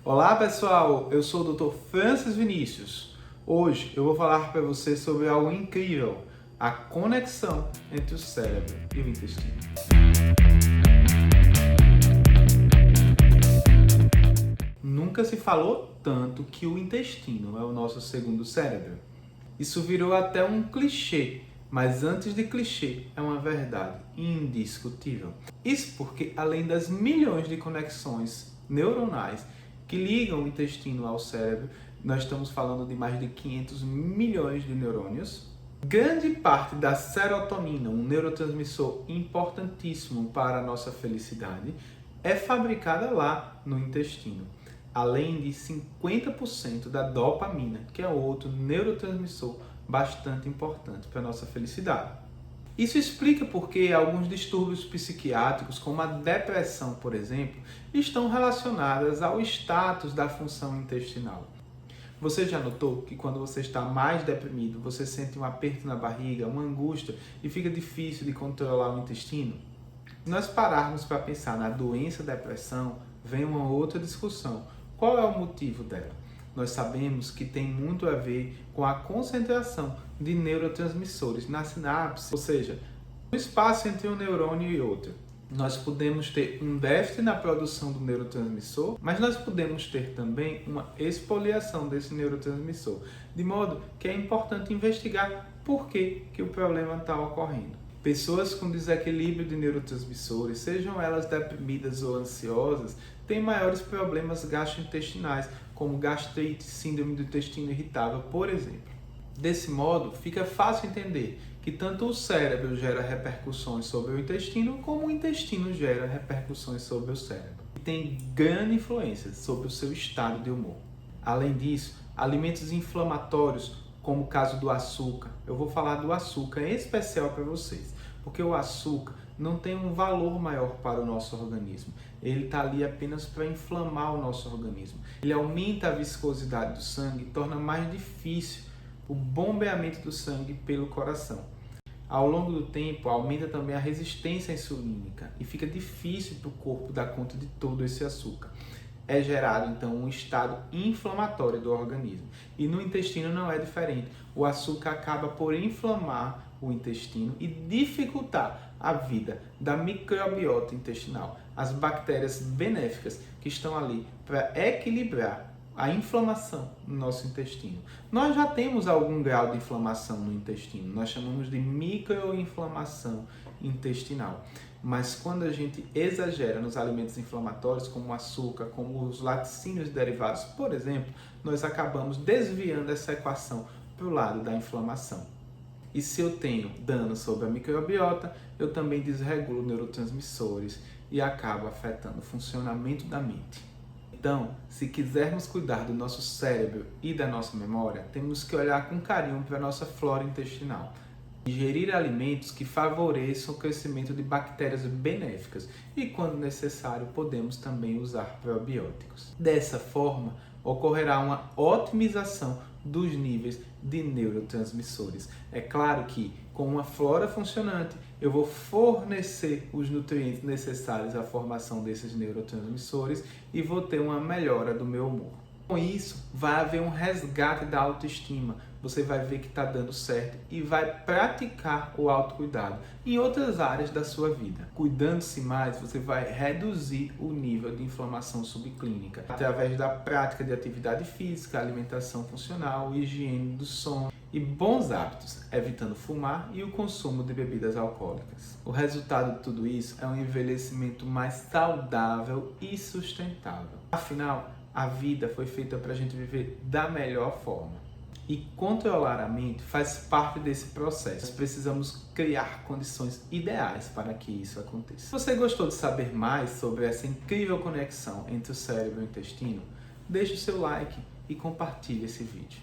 Olá pessoal, eu sou o Dr. Francis Vinícius. Hoje eu vou falar para você sobre algo incrível, a conexão entre o cérebro e o intestino. Nunca se falou tanto que o intestino é o nosso segundo cérebro. Isso virou até um clichê, mas antes de clichê é uma verdade indiscutível. Isso porque além das milhões de conexões neuronais que ligam o intestino ao cérebro, nós estamos falando de mais de 500 milhões de neurônios. Grande parte da serotonina, um neurotransmissor importantíssimo para a nossa felicidade, é fabricada lá no intestino. Além de 50% da dopamina, que é outro neurotransmissor bastante importante para a nossa felicidade. Isso explica porque alguns distúrbios psiquiátricos, como a depressão, por exemplo, estão relacionadas ao status da função intestinal. Você já notou que quando você está mais deprimido, você sente um aperto na barriga, uma angústia e fica difícil de controlar o intestino? Se nós pararmos para pensar na doença depressão, vem uma outra discussão. Qual é o motivo dela? Nós sabemos que tem muito a ver com a concentração de neurotransmissores na sinapse, ou seja, no espaço entre um neurônio e outro. Nós podemos ter um déficit na produção do neurotransmissor, mas nós podemos ter também uma expoliação desse neurotransmissor, de modo que é importante investigar por que o problema está ocorrendo. Pessoas com desequilíbrio de neurotransmissores, sejam elas deprimidas ou ansiosas, têm maiores problemas gastrointestinais, como gastrite, síndrome do intestino irritável, por exemplo. Desse modo, fica fácil entender que tanto o cérebro gera repercussões sobre o intestino, como o intestino gera repercussões sobre o cérebro. E tem grande influência sobre o seu estado de humor. Além disso, alimentos inflamatórios, como o caso do açúcar. Eu vou falar do açúcar em especial para vocês, porque o açúcar não tem um valor maior para o nosso organismo. Ele está ali apenas para inflamar o nosso organismo. Ele aumenta a viscosidade do sangue e torna mais difícil o bombeamento do sangue pelo coração. Ao longo do tempo, aumenta também a resistência insulínica e fica difícil para o corpo dar conta de todo esse açúcar. É gerado então um estado inflamatório do organismo. E no intestino não é diferente. O açúcar acaba por inflamar o intestino e dificultar a vida da microbiota intestinal, as bactérias benéficas que estão ali para equilibrar a inflamação no nosso intestino. Nós já temos algum grau de inflamação no intestino, nós chamamos de microinflamação intestinal. Mas quando a gente exagera nos alimentos inflamatórios, como o açúcar, como os laticínios derivados, por exemplo, nós acabamos desviando essa equação para o lado da inflamação. E se eu tenho dano sobre a microbiota, eu também desregulo neurotransmissores e acabo afetando o funcionamento da mente. Então, se quisermos cuidar do nosso cérebro e da nossa memória, temos que olhar com carinho para a nossa flora intestinal. Ingerir alimentos que favoreçam o crescimento de bactérias benéficas e, quando necessário, podemos também usar probióticos. Dessa forma, ocorrerá uma otimização dos níveis de neurotransmissores. É claro que, com uma flora funcionante, eu vou fornecer os nutrientes necessários à formação desses neurotransmissores e vou ter uma melhora do meu humor. Com isso, vai haver um resgate da autoestima. Você vai ver que está dando certo e vai praticar o autocuidado em outras áreas da sua vida. Cuidando-se mais, você vai reduzir o nível de inflamação subclínica através da prática de atividade física, alimentação funcional, higiene do sono e bons hábitos, evitando fumar e o consumo de bebidas alcoólicas. O resultado de tudo isso é um envelhecimento mais saudável e sustentável. Afinal, a vida foi feita para a gente viver da melhor forma. E controlar a mente faz parte desse processo. Nós precisamos criar condições ideais para que isso aconteça. Se você gostou de saber mais sobre essa incrível conexão entre o cérebro e o intestino, deixe o seu like e compartilhe esse vídeo.